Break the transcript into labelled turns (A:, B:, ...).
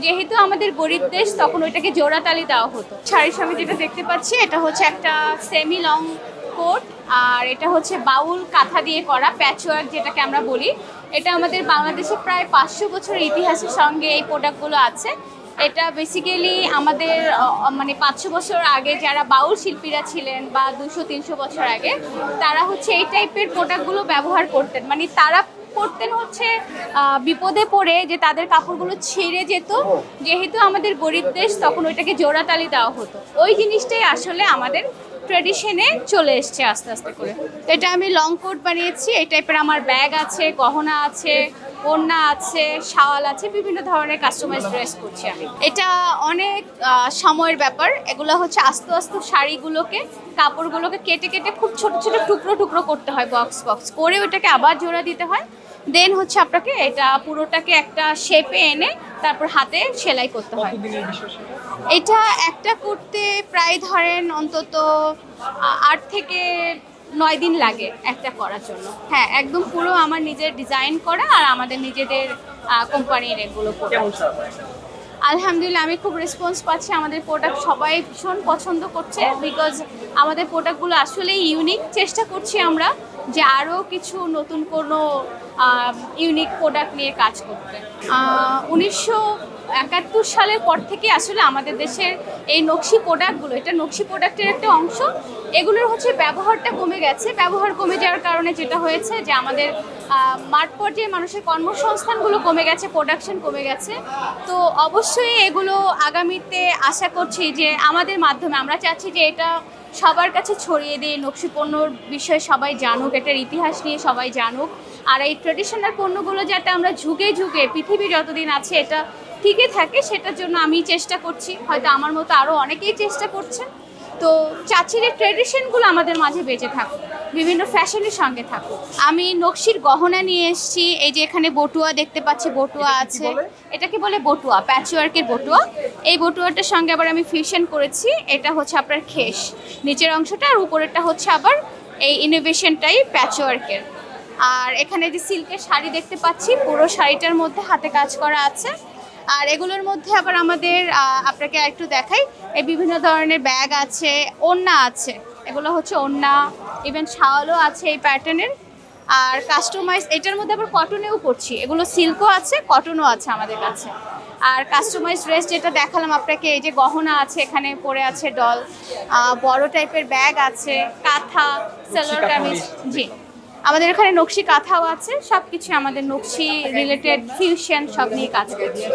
A: যেহেতু আমাদের গরিব দেশ তখন ওইটাকে জোড়াতালি দেওয়া হতো। শাড়ির সঙ্গে যেটা দেখতে পাচ্ছি এটা হচ্ছে একটা সেমি লং কোট, আর এটা হচ্ছে বাউল কাঁথা দিয়ে করা প্যাচওয়ার্ক যেটাকে আমরা বলি। এটা আমাদের বাংলাদেশে প্রায় 500 বছরের ইতিহাসের সঙ্গে এই প্রোডাক্টগুলো আছে। এটা বেসিক্যালি আমাদের মানে 500 বছর আগে যারা বাউল শিল্পীরা ছিলেন বা 200-300 বছর আগে, তারা হচ্ছে এই টাইপের প্রোডাক্টগুলো ব্যবহার করতেন। মানে তারা করতেন হচ্ছে বিপদে পড়ে যে তাদের কাপড়গুলো ছিঁড়ে যেত, যেহেতু আমাদের গরিব দেশ তখন ওইটাকে জোড়াতালি দেওয়া হতো। ওই জিনিসটাই আসলে আমাদের ট্র্যাডিশনে চলে এসছে আস্তে আস্তে করে। তো এটা আমি লং কোট বানিয়েছি। এই টাইপের আমার ব্যাগ আছে, গহনা আছে, ওড়না আছে, শাওয়াল আছে, বিভিন্ন ধরনের কাস্টমাইজ ড্রেস করছি আমি। এটা অনেক সময়ের ব্যাপার। এগুলো হচ্ছে আস্তে আস্তে শাড়িগুলোকে, কাপড়গুলোকে কেটে কেটে খুব ছোট ছোট টুকরো টুকরো করতে হয়, বক্স বক্স করে ওটাকে আবার জোড়া দিতে হয়। দেন হচ্ছে আপনাকে এটা পুরোটাকে একটা শেপে এনে তারপর হাতে সেলাই করতে হয়। এটা একটা করতে প্রায় ধরেন অন্তত 8 থেকে 9 দিন লাগে একটা করার জন্য। হ্যাঁ, একদম পুরো আমার নিজের ডিজাইন করা আর আমাদের নিজেদের কোম্পানির এগুলো প্রোডাক্ট। আলহামদুলিল্লাহ আমি খুব রেসপন্স পাচ্ছি। আমাদের প্রোডাক্ট সবাই ভীষণ পছন্দ করছে, বিকজ আমাদের প্রোডাক্টগুলো আসলেই ইউনিক। চেষ্টা করছি আমরা যে আরও কিছু নতুন কোনো ইউনিক প্রোডাক্ট নিয়ে কাজ করতে। 1971 সালের পর থেকে আসলে আমাদের দেশের এই নকশি প্রোডাক্টগুলো, এটা নকশি প্রোডাক্টের একটা অংশ, এগুলোর হচ্ছে ব্যবহারটা কমে গেছে। ব্যবহার কমে যাওয়ার কারণে যেটা হয়েছে যে আমাদের মাঠ পর্যায়ে মানুষের কর্মসংস্থানগুলো কমে গেছে, প্রোডাকশন কমে গেছে। তো অবশ্যই এগুলো আগামীতে আশা করছি যে আমাদের মাধ্যমে আমরা চাচ্ছি যে এটা সবার কাছে ছড়িয়ে দিয়ে নকশি পণ্যর বিষয়ে সবাই জানুক, এটার ইতিহাস নিয়ে সবাই জানুক। আর এই ট্রেডিশনাল পণ্যগুলো যাতে আমরা যুগে যুগে পৃথিবী যতদিন আছে এটা টিকে থাকে, সেটার জন্য আমি চেষ্টা করছি। হয়তো আমার মতো আরও অনেকেই চেষ্টা করছেন। তো চাচ্ছি যে ট্রেডিশনগুলো আমাদের মাঝে বেঁচে থাকুক, বিভিন্ন ফ্যাশনের সঙ্গে থাকুক। আমি নকশির গহনা নিয়ে এসেছি। এই যে এখানে বটুয়া দেখতে পাচ্ছি, বটুয়া আছে। এটাকে বলে বটুয়া, প্যাচওয়ার্কের বটুয়া। এই বটুয়াটার সঙ্গে আবার আমি ফিউশন করেছি। এটা হচ্ছে আপনার খেস, নিচের অংশটা, আর উপরেরটা হচ্ছে আবার এই ইনোভেশনটাই প্যাচওয়ার্কের। আর এখানে যে সিল্কের শাড়ি দেখতে পাচ্ছি, পুরো শাড়িটার মধ্যে হাতে কাজ করা আছে। আর এগুলোর মধ্যে আবার আমাদের আপনাকে একটু দেখাই, এই বিভিন্ন ধরনের ব্যাগ আছে, ওড়না আছে। এগুলো হচ্ছে ওড়না, ইভেন শাওয়ালও আছে এই প্যাটার্নের। আর কাস্টমাইজ এটার মধ্যে আবার কটনেও করছি। এগুলো সিল্কও আছে, কটনও আছে আমাদের কাছে। আর কাস্টমাইজ ড্রেস যেটা দেখালাম আপনাকে, এই যে গহনা আছে, এখানে পরে আছে ডল, বড় টাইপের ব্যাগ আছে, কাঁথা, সালোয়ার কামিজ। জি, আমাদের এখানে নকশি কাঁথাও আছে। সব কিছু আমাদের নকশি রিলেটেড ফিউশন সব নিয়ে কাজ করছে।